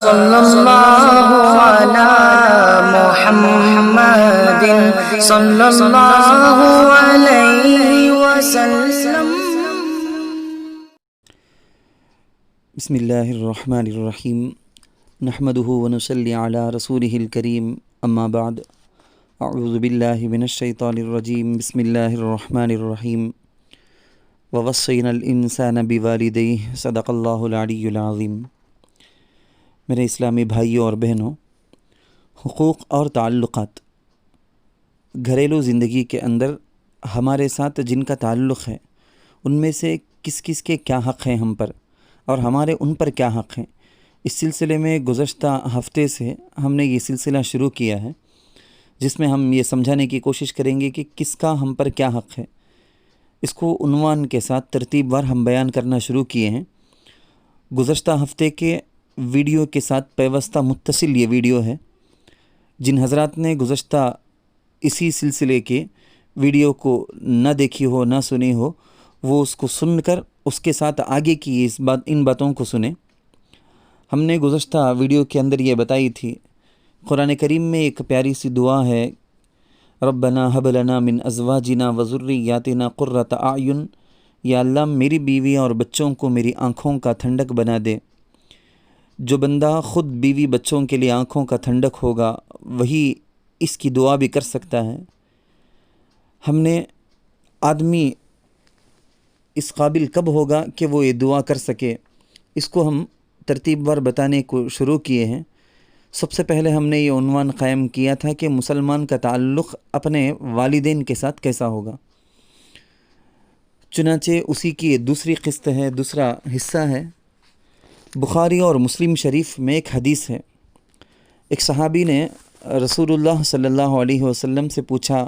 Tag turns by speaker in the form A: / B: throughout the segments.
A: صلی اللہ علی محمد صلی اللہ علیہ وسلم۔
B: بسم اللہ الرحمن الرحیم، نحمدہ ونصلی علی رسولہ الکریم، اما بعد، اعوذ باللہ من الشیطان الرجیم، بسم اللہ الرحمن الرحیم، ووصینا الانسان بوالدیہ، صدق اللہ العلی العظیم۔ میرے اسلامی بھائیوں اور بہنوں، حقوق اور تعلقات، گھریلو زندگی کے اندر ہمارے ساتھ جن کا تعلق ہے ان میں سے کس کس کے کیا حق ہیں ہم پر، اور ہمارے ان پر کیا حق ہیں، اس سلسلے میں گزشتہ ہفتے سے ہم نے یہ سلسلہ شروع کیا ہے، جس میں ہم یہ سمجھانے کی کوشش کریں گے کہ کس کا ہم پر کیا حق ہے۔ اس کو عنوان کے ساتھ ترتیب وار ہم بیان کرنا شروع کیے ہیں۔ گزشتہ ہفتے کے ویڈیو کے ساتھ پیوستہ متصل یہ ویڈیو ہے۔ جن حضرات نے گزشتہ اسی سلسلے کے ویڈیو کو نہ دیکھی ہو، نہ سنی ہو، وہ اس کو سن کر اس کے ساتھ آگے کی ان باتوں کو سنیں۔ ہم نے گزشتہ ویڈیو کے اندر یہ بتائی تھی، قرآن کریم میں ایک پیاری سی دعا ہے، ربنا ہب لنا من ازواجنا وذریاتنا قرۃ اعین، یا اللہ میری بیوی اور بچوں کو میری آنکھوں کا ٹھنڈک بنا دے۔ جو بندہ خود بیوی بچوں کے لیے آنکھوں کا ٹھنڈک ہوگا وہی اس کی دعا بھی کر سکتا ہے۔ ہم نے آدمی اس قابل کب ہوگا کہ وہ یہ دعا کر سکے، اس کو ہم ترتیب وار بتانے کو شروع کیے ہیں۔ سب سے پہلے ہم نے یہ عنوان قائم کیا تھا کہ مسلمان کا تعلق اپنے والدین کے ساتھ کیسا ہوگا۔ چنانچہ اسی کی دوسری قسط ہے، دوسرا حصہ ہے۔ بخاری اور مسلم شریف میں ایک حدیث ہے، ایک صحابی نے رسول اللہ صلی اللہ علیہ وسلم سے پوچھا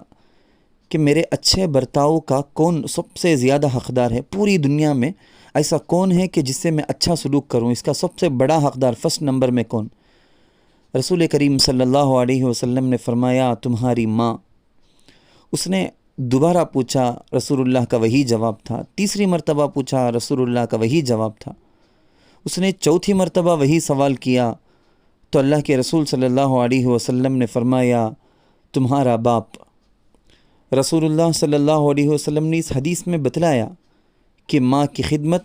B: کہ میرے اچھے برتاؤ کا کون سب سے زیادہ حقدار ہے، پوری دنیا میں ایسا کون ہے کہ جس سے میں اچھا سلوک کروں، اس کا سب سے بڑا حقدار فرسٹ نمبر میں کون؟ رسول کریم صلی اللہ علیہ وسلم نے فرمایا تمہاری ماں۔ اس نے دوبارہ پوچھا، رسول اللہ کا وہی جواب تھا۔ تیسری مرتبہ پوچھا، رسول اللہ کا وہی جواب تھا۔ اس نے چوتھی مرتبہ وہی سوال کیا تو اللہ کے رسول صلی اللہ علیہ وسلم نے فرمایا تمہارا باپ۔ رسول اللہ صلی اللہ علیہ وسلم نے اس حدیث میں بتلایا کہ ماں کی خدمت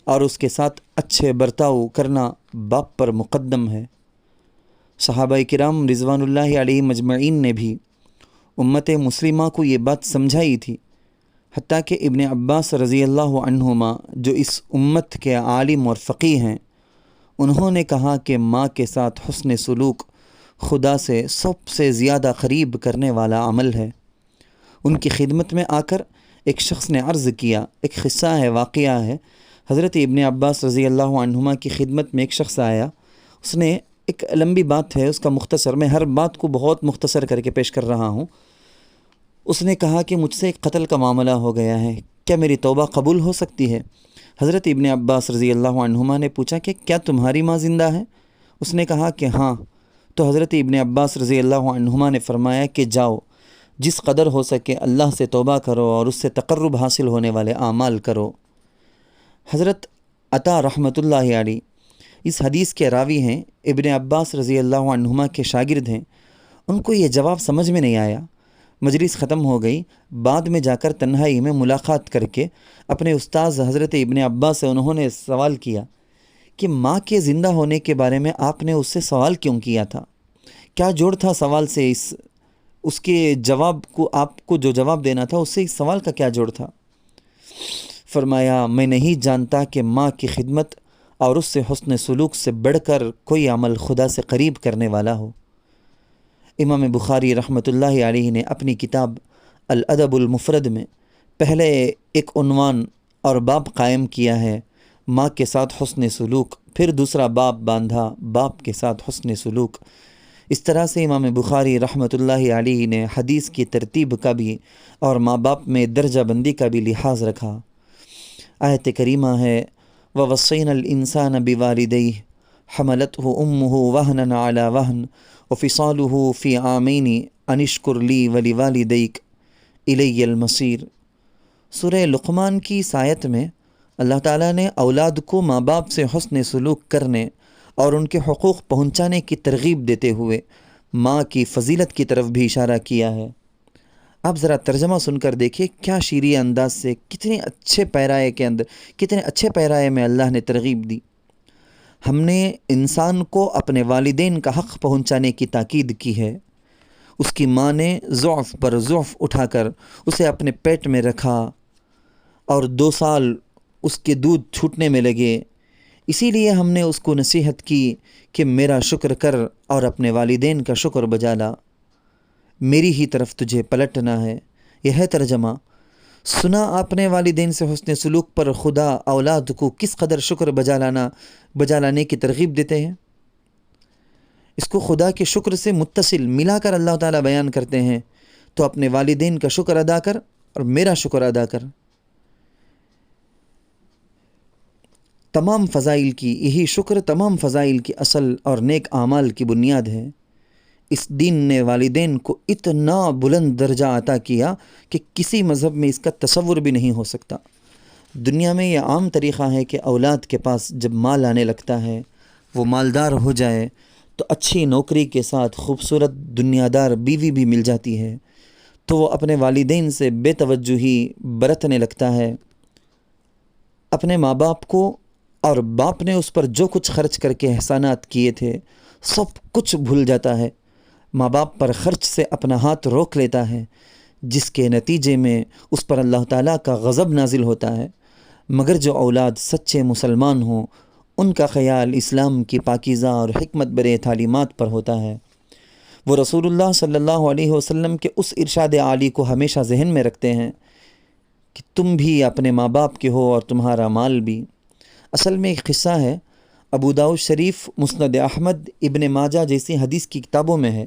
B: اور اس کے ساتھ اچھے برتاؤ کرنا باپ پر مقدم ہے۔ صحابہ کرام رضوان اللہ علیہ مجمعین نے بھی امت مسلمہ کو یہ بات سمجھائی تھی، حتیٰ کہ ابن عباس رضی اللہ عنہما جو اس امت کے عالم اور فقیہ ہیں، انہوں نے کہا کہ ماں کے ساتھ حسن سلوک خدا سے سب سے زیادہ قریب کرنے والا عمل ہے۔ ان کی خدمت میں آ کر ایک شخص نے عرض کیا، ایک قصہ ہے، واقعہ ہے، حضرت ابن عباس رضی اللہ عنہما کی خدمت میں ایک شخص آیا، اس نے ایک لمبی بات ہے، اس کا مختصر، میں ہر بات کو بہت مختصر کر کے پیش کر رہا ہوں۔ اس نے کہا کہ مجھ سے ایک قتل کا معاملہ ہو گیا ہے، کیا میری توبہ قبول ہو سکتی ہے؟ حضرت ابن عباس رضی اللہ عنہما نے پوچھا کہ کیا تمہاری ماں زندہ ہے؟ اس نے کہا کہ ہاں۔ تو حضرت ابن عباس رضی اللہ عنہما نے فرمایا کہ جاؤ، جس قدر ہو سکے اللہ سے توبہ کرو اور اس سے تقرب حاصل ہونے والے اعمال کرو۔ حضرت عطا رحمۃ اللہ علیہ اس حدیث کے راوی ہیں، ابن عباس رضی اللہ عنہما کے شاگرد ہیں۔ ان کو یہ جواب سمجھ میں نہیں آیا، مجلس ختم ہو گئی، بعد میں جا کر تنہائی میں ملاقات کر کے اپنے استاذ حضرت ابن عباس سے انہوں نے سوال کیا کہ ماں کے زندہ ہونے کے بارے میں آپ نے اس سے سوال کیوں کیا تھا؟ کیا جوڑ تھا سوال سے اس کے جواب کو، آپ کو جو جواب دینا تھا اس سے اس سوال کا کیا جوڑ تھا؟ فرمایا میں نہیں جانتا کہ ماں کی خدمت اور اس سے حسن سلوک سے بڑھ کر کوئی عمل خدا سے قریب کرنے والا ہو۔ امام بخاری رحمۃ اللہ علیہ نے اپنی کتاب الادب المفرد میں پہلے ایک عنوان اور باب قائم کیا ہے، ماں کے ساتھ حسن سلوک، پھر دوسرا باب باندھا، باپ کے ساتھ حسن سلوک۔ اس طرح سے امام بخاری رحمۃ اللہ علیہ نے حدیث کی ترتیب کا بھی اور ماں باپ میں درجہ بندی کا بھی لحاظ رکھا۔ آیت کریمہ ہے وَوَصَّيْنَا الْإِنسَانَ بِوَالِدَيْهِ حَمَلَتْهُ أُمُّهُ وَهْنًا عَلَى وَهْنٍ وَفِصَالُهُ فِي عَامَيْنِ أَنِ اشْكُرْ لِي وَلِوَالِدَيْكَ إِلَيَّ الْمَصِيرُ۔ سورہ لقمان کی اس آیت میں اللہ تعالیٰ نے اولاد کو ماں باپ سے حسن سلوک کرنے اور ان کے حقوق پہنچانے کی ترغیب دیتے ہوئے ماں کی فضیلت کی طرف بھی اشارہ کیا ہے۔ آپ ذرا ترجمہ سن کر دیکھیے کیا شیریں انداز سے، کتنے اچھے پیرائے میں اللہ نے ترغیب دی۔ ہم نے انسان کو اپنے والدین کا حق پہنچانے کی تاکید کی ہے۔ اس کی ماں نے ضعف پر ضعف اٹھا کر اسے اپنے پیٹ میں رکھا اور 2 سال اس کے دودھ چھوٹنے میں لگے، اسی لیے ہم نے اس کو نصیحت کی کہ میرا شکر کر اور اپنے والدین کا شکر بجا لا، میری ہی طرف تجھے پلٹنا ہے۔ یہ ہے ترجمہ۔ سنا آپ نے والدین سے حسن سلوک پر خدا اولاد کو کس قدر شکر بجا لانے کی ترغیب دیتے ہیں۔ اس کو خدا کے شکر سے متصل ملا کر اللہ تعالیٰ بیان کرتے ہیں، تو اپنے والدین کا شکر ادا کر اور میرا شکر ادا کر۔ تمام فضائل کی یہی شکر تمام فضائل کی اصل اور نیک اعمال کی بنیاد ہے۔ اس دین نے والدین کو اتنا بلند درجہ عطا کیا کہ کسی مذہب میں اس کا تصور بھی نہیں ہو سکتا۔ دنیا میں یہ عام طریقہ ہے کہ اولاد کے پاس جب مال آنے لگتا ہے، وہ مالدار ہو جائے تو اچھی نوکری کے ساتھ خوبصورت دنیا دار بیوی بھی مل جاتی ہے، تو وہ اپنے والدین سے بے توجہی برتنے لگتا ہے۔ اپنے ماں باپ کو اور باپ نے اس پر جو کچھ خرچ کر کے احسانات کیے تھے سب کچھ بھول جاتا ہے، ماں باپ پر خرچ سے اپنا ہاتھ روک لیتا ہے، جس کے نتیجے میں اس پر اللہ تعالیٰ کا غضب نازل ہوتا ہے۔ مگر جو اولاد سچے مسلمان ہوں، ان کا خیال اسلام کی پاکیزہ اور حکمت برے تعلیمات پر ہوتا ہے۔ وہ رسول اللہ صلی اللہ علیہ وسلم کے اس ارشاد عالی کو ہمیشہ ذہن میں رکھتے ہیں کہ تم بھی اپنے ماں باپ کے ہو اور تمہارا مال بھی۔ اصل میں ایک قصہ ہے، ابو داؤد شریف، مسند احمد، ابن ماجہ جیسی حدیث کی کتابوں میں ہے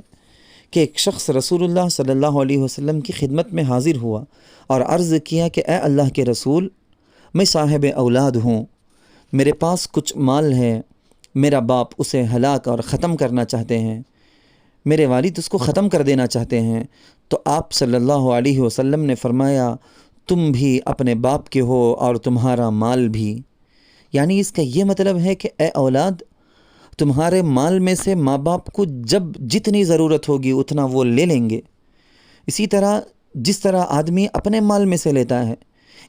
B: کہ ایک شخص رسول اللہ صلی اللہ علیہ وسلم کی خدمت میں حاضر ہوا اور عرض کیا کہ اے اللہ کے رسول، میں صاحب اولاد ہوں، میرے پاس کچھ مال ہے، میرا باپ اسے ہلاک اور ختم کرنا چاہتے ہیں، میرے والد اس کو ختم کر دینا چاہتے ہیں۔ تو آپ صلی اللہ علیہ وسلم نے فرمایا، تم بھی اپنے باپ کے ہو اور تمہارا مال بھی۔ یعنی اس کا یہ مطلب ہے کہ اے اولاد، تمہارے مال میں سے ماں باپ کو جب جتنی ضرورت ہوگی اتنا وہ لے لیں گے۔ اسی طرح جس طرح آدمی اپنے مال میں سے لیتا ہے،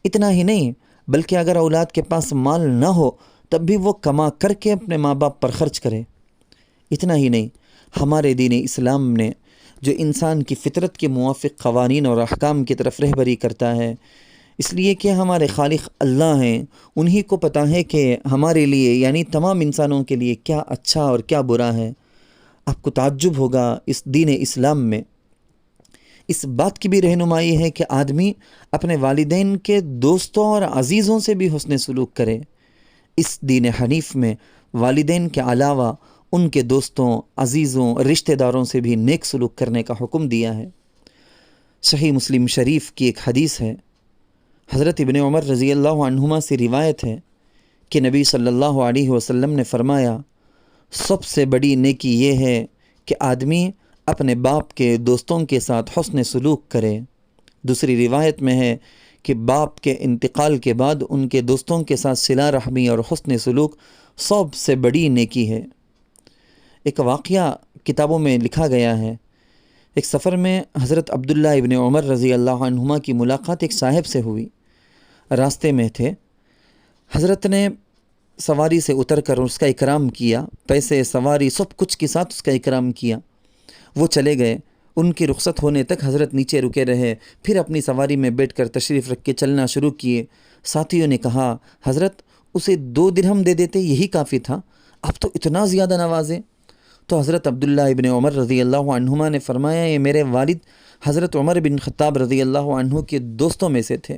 B: اتنا ہی نہیں بلکہ اگر اولاد کے پاس مال نہ ہو تب بھی وہ کما کر کے اپنے ماں باپ پر خرچ کرے۔ اتنا ہی نہیں، ہمارے دین اسلام نے جو انسان کی فطرت کے موافق قوانین اور احکام کی طرف رہبری کرتا ہے، اس لیے کہ ہمارے خالق اللہ ہیں، انہی کو پتہ ہے کہ ہمارے لیے یعنی تمام انسانوں کے لیے کیا اچھا اور کیا برا ہے۔ آپ کو تعجب ہوگا اس دین اسلام میں اس بات کی بھی رہنمائی ہے کہ آدمی اپنے والدین کے دوستوں اور عزیزوں سے بھی حسن سلوک کرے۔ اس دین حنیف میں والدین کے علاوہ ان کے دوستوں، عزیزوں، رشتہ داروں سے بھی نیک سلوک کرنے کا حکم دیا ہے۔ صحیح مسلم شریف کی ایک حدیث ہے، حضرت ابن عمر رضی اللہ عنہما سے روایت ہے کہ نبی صلی اللہ علیہ وسلم نے فرمایا، سب سے بڑی نیکی یہ ہے کہ آدمی اپنے باپ کے دوستوں کے ساتھ حسن سلوک کرے۔ دوسری روایت میں ہے کہ باپ کے انتقال کے بعد ان کے دوستوں کے ساتھ صلہ رحمی اور حسن سلوک سب سے بڑی نیکی ہے۔ ایک واقعہ کتابوں میں لکھا گیا ہے، ایک سفر میں حضرت عبداللہ ابن عمر رضی اللہ عنہما کی ملاقات ایک صاحب سے ہوئی۔ راستے میں تھے، حضرت نے سواری سے اتر کر اس کا اکرام کیا، پیسے، سواری، سب کچھ کے ساتھ اس کا اکرام کیا۔ وہ چلے گئے، ان کی رخصت ہونے تک حضرت نیچے رکے رہے، پھر اپنی سواری میں بیٹھ کر تشریف رکھ کے چلنا شروع کیے۔ ساتھیوں نے کہا، حضرت اسے 2 درہم دے دیتے، یہی کافی تھا، اب تو اتنا زیادہ نوازے۔ تو حضرت عبداللہ ابن عمر رضی اللہ عنہما نے فرمایا، یہ میرے والد حضرت عمر بن خطاب رضی اللہ عنہ کے دوستوں میں سے تھے۔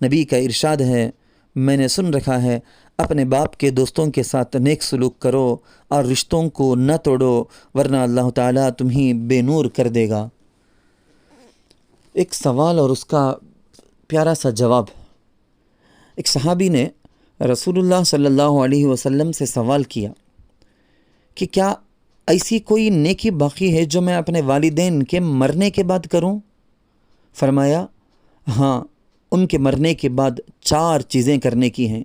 B: نبی کا ارشاد ہے، میں نے سن رکھا ہے، اپنے باپ کے دوستوں کے ساتھ نیک سلوک کرو اور رشتوں کو نہ توڑو، ورنہ اللہ تعالیٰ تمہیں بے نور کر دے گا۔ ایک سوال اور اس کا پیارا سا جواب۔ ایک صحابی نے رسول اللہ صلی اللہ علیہ وسلم سے سوال کیا کہ کیا ایسی کوئی نیکی باقی ہے جو میں اپنے والدین کے مرنے کے بعد کروں؟ فرمایا، ہاں، ان کے مرنے کے بعد 4 چیزیں کرنے کی ہیں۔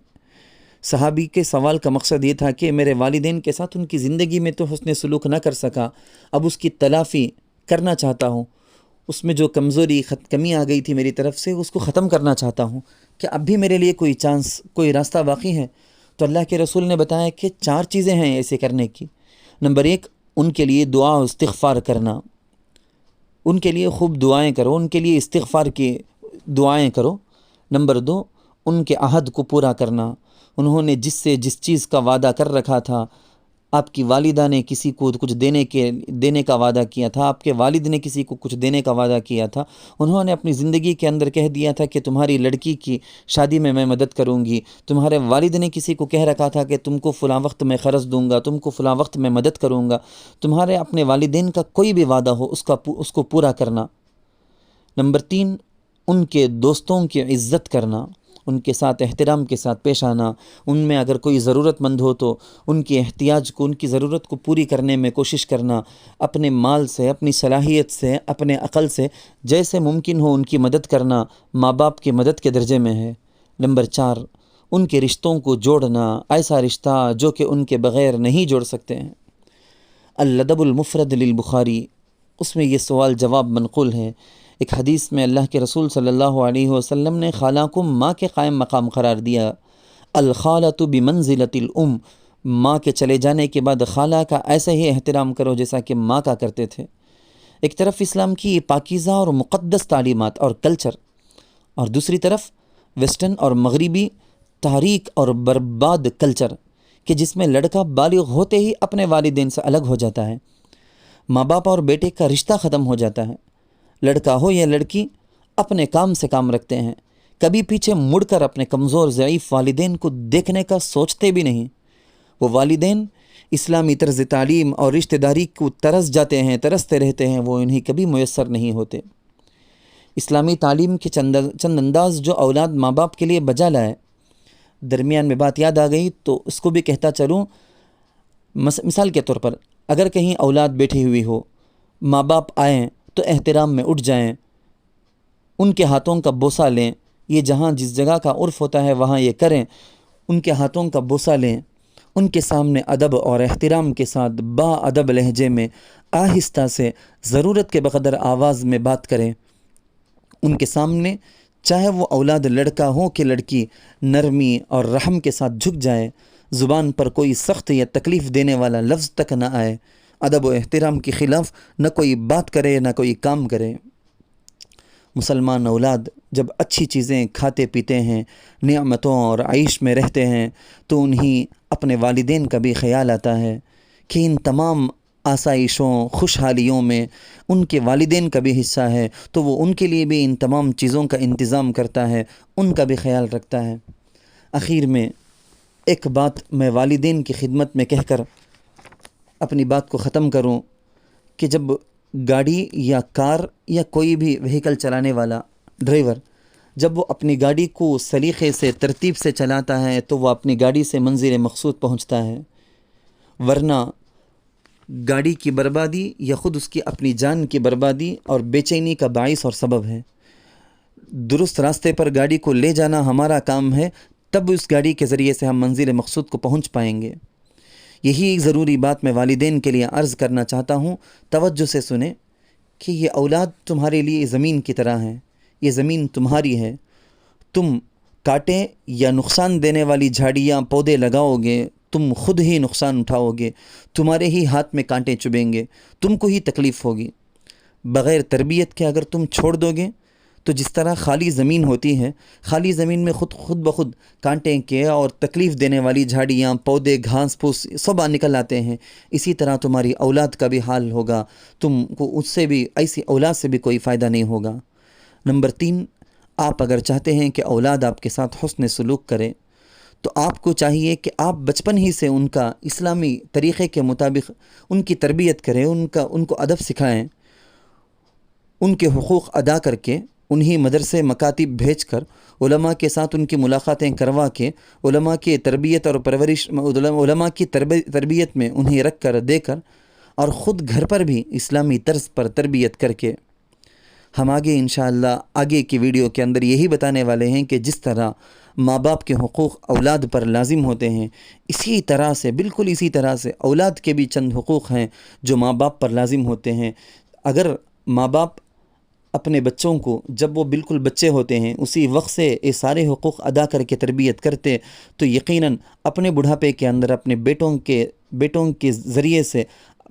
B: صحابی کے سوال کا مقصد یہ تھا کہ میرے والدین کے ساتھ ان کی زندگی میں تو حسن سلوک نہ کر سکا، اب اس کی تلافی کرنا چاہتا ہوں، اس میں جو کمزوری کمی آ گئی تھی میری طرف سے اس کو ختم کرنا چاہتا ہوں، کہ اب بھی میرے لیے کوئی چانس، کوئی راستہ باقی ہے؟ تو اللہ کے رسول نے بتایا کہ 4 چیزیں ہیں ایسے کرنے کی۔ نمبر 1، ان کے لیے دعا و استغفار کرنا، ان کے لیے خوب دعائیں کرو، ان کے لیے استغفار کی دعائیں کرو۔ نمبر 2، ان کے عہد کو پورا کرنا، انہوں نے جس چیز کا وعدہ کر رکھا تھا، آپ کی والدہ نے کسی کو کچھ دینے کا وعدہ کیا تھا، آپ کے والد نے کسی کو کچھ دینے کا وعدہ کیا تھا، انہوں نے اپنی زندگی کے اندر کہہ دیا تھا کہ تمہاری لڑکی کی شادی میں مدد کروں گی، تمہارے والد نے کسی کو کہہ رکھا تھا کہ تم کو فلاں وقت میں خرچ دوں گا، تم کو فلاں وقت میں مدد کروں گا، تمہارے اپنے والدین کا کوئی بھی وعدہ ہو اس کو پورا کرنا۔ نمبر 3، ان کے دوستوں کی عزت کرنا، ان کے ساتھ احترام کے ساتھ پیش آنا، ان میں اگر کوئی ضرورت مند ہو تو ان کی احتیاج کو، ان کی ضرورت کو پوری کرنے میں کوشش کرنا، اپنے مال سے، اپنی صلاحیت سے، اپنے عقل سے جیسے ممکن ہو ان کی مدد کرنا ماں باپ کی مدد کے درجے میں ہے۔ نمبر 4، ان کے رشتوں کو جوڑنا، ایسا رشتہ جو کہ ان کے بغیر نہیں جوڑ سکتے ہیں۔ الادب المفرد للبخاری، اس میں یہ سوال جواب منقول ہے۔ ایک حدیث میں اللہ کے رسول صلی اللہ علیہ وسلم نے خالہ کو ماں کے قائم مقام قرار دیا۔ الخالۃ بمنزلۃ الام، ماں کے چلے جانے کے بعد خالہ کا ایسے ہی احترام کرو جیسا کہ ماں کا کرتے تھے۔ ایک طرف اسلام کی پاکیزہ اور مقدس تعلیمات اور کلچر، اور دوسری طرف ویسٹرن اور مغربی تحریک اور برباد کلچر کہ جس میں لڑکا بالغ ہوتے ہی اپنے والدین سے الگ ہو جاتا ہے، ماں باپ اور بیٹے کا رشتہ ختم ہو جاتا ہے، لڑکا ہو یا لڑکی اپنے کام سے کام رکھتے ہیں، کبھی پیچھے مڑ کر اپنے کمزور ضعیف والدین کو دیکھنے کا سوچتے بھی نہیں۔ وہ والدین اسلامی طرز تعلیم اور رشتہ داری کو ترستے رہتے ہیں، وہ انہیں کبھی میسر نہیں ہوتے۔ اسلامی تعلیم کے چند انداز جو اولاد ماں باپ کے لیے بجا لائے۔ درمیان میں بات یاد آ گئی تو اس کو بھی کہتا چلوں۔ مثال کے طور پر اگر کہیں اولاد بیٹھی ہوئی ہو، ماں باپ آئیں تو احترام میں اٹھ جائیں، ان کے ہاتھوں کا بوسہ لیں، یہ جہاں جس جگہ کا عرف ہوتا ہے وہاں یہ کریں، ان کے ہاتھوں کا بوسہ لیں، ان کے سامنے ادب اور احترام کے ساتھ با ادب لہجے میں آہستہ سے ضرورت کے بقدر آواز میں بات کریں، ان کے سامنے چاہے وہ اولاد لڑکا ہو کہ لڑکی نرمی اور رحم کے ساتھ جھک جائے، زبان پر کوئی سخت یا تکلیف دینے والا لفظ تک نہ آئے، ادب و احترام کے خلاف نہ کوئی بات کرے نہ کوئی کام کرے۔ مسلمان اولاد جب اچھی چیزیں کھاتے پیتے ہیں، نعمتوں اور عیش میں رہتے ہیں تو انہیں اپنے والدین کا بھی خیال آتا ہے کہ ان تمام آسائشوں خوشحالیوں میں ان کے والدین کا بھی حصہ ہے، تو وہ ان کے لیے بھی ان تمام چیزوں کا انتظام کرتا ہے، ان کا بھی خیال رکھتا ہے۔ آخر میں ایک بات میں والدین کی خدمت میں کہہ کر اپنی بات کو ختم کروں کہ جب گاڑی یا کار یا کوئی بھی وہیکل چلانے والا ڈرائیور جب وہ اپنی گاڑی کو سلیقے سے ترتیب سے چلاتا ہے تو وہ اپنی گاڑی سے منزل مقصود پہنچتا ہے، ورنہ گاڑی کی بربادی یا خود اس کی اپنی جان کی بربادی اور بے چینی کا باعث اور سبب ہے۔ درست راستے پر گاڑی کو لے جانا ہمارا کام ہے، تب اس گاڑی کے ذریعے سے ہم منزل مقصود کو پہنچ پائیں گے۔ یہی ایک ضروری بات میں والدین کے لیے عرض کرنا چاہتا ہوں، توجہ سے سنیں کہ یہ اولاد تمہارے لیے زمین کی طرح ہیں، یہ زمین تمہاری ہے، تم کاٹے یا نقصان دینے والی جھاڑیاں پودے لگاؤ گے، تم خود ہی نقصان اٹھاؤ گے، تمہارے ہی ہاتھ میں کانٹے چبھیں گے، تم کو ہی تکلیف ہوگی۔ بغیر تربیت کے اگر تم چھوڑ دو گے تو جس طرح خالی زمین ہوتی ہے، خالی زمین میں خود بخود کانٹے کے اور تکلیف دینے والی جھاڑیاں، پودے، گھاس پھوس سب نکل آتے ہیں، اسی طرح تمہاری اولاد کا بھی حال ہوگا، تم کو اس سے بھی، ایسی اولاد سے بھی کوئی فائدہ نہیں ہوگا۔ نمبر 3، آپ اگر چاہتے ہیں کہ اولاد آپ کے ساتھ حسن سلوک کرے تو آپ کو چاہیے کہ آپ بچپن ہی سے ان کا اسلامی طریقے کے مطابق ان کی تربیت کریں، ان کو ادب سکھائیں، ان کے حقوق ادا کر کے انہیں مدرسے مکاتب بھیج کر علماء کے ساتھ ان کی ملاقاتیں کروا کے علماء کی تربیت اور پرورش، علماء کی تربیت میں انہیں رکھ کر دے کر، اور خود گھر پر بھی اسلامی طرز پر تربیت کر کے ہم آگے انشاءاللہ آگے کی ویڈیو کے اندر یہی بتانے والے ہیں کہ جس طرح ماں باپ کے حقوق اولاد پر لازم ہوتے ہیں، اسی طرح سے بالکل اسی طرح سے اولاد کے بھی چند حقوق ہیں جو ماں باپ پر لازم ہوتے ہیں۔ اگر ماں باپ اپنے بچوں کو جب وہ بالکل بچے ہوتے ہیں اسی وقت سے یہ سارے حقوق ادا کر کے تربیت کرتے تو یقیناً اپنے بڑھاپے کے اندر اپنے بیٹوں کے ذریعے سے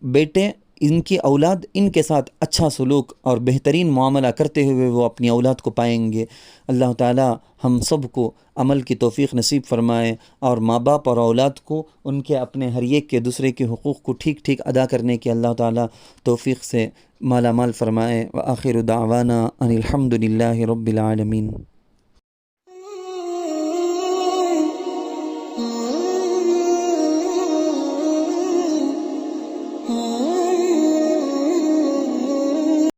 B: بیٹے ان کی اولاد ان کے ساتھ اچھا سلوک اور بہترین معاملہ کرتے ہوئے وہ اپنی اولاد کو پائیں گے۔ اللہ تعالی ہم سب کو عمل کی توفیق نصیب فرمائے اور ماں باپ اور اولاد کو ان کے اپنے ہر ایک کے دوسرے کے حقوق کو ٹھیک ٹھیک ادا کرنے کی اللہ تعالی توفیق سے مالا مال فرمائے۔ وآخر دعوانا ان الحمد للہ رب العالمین۔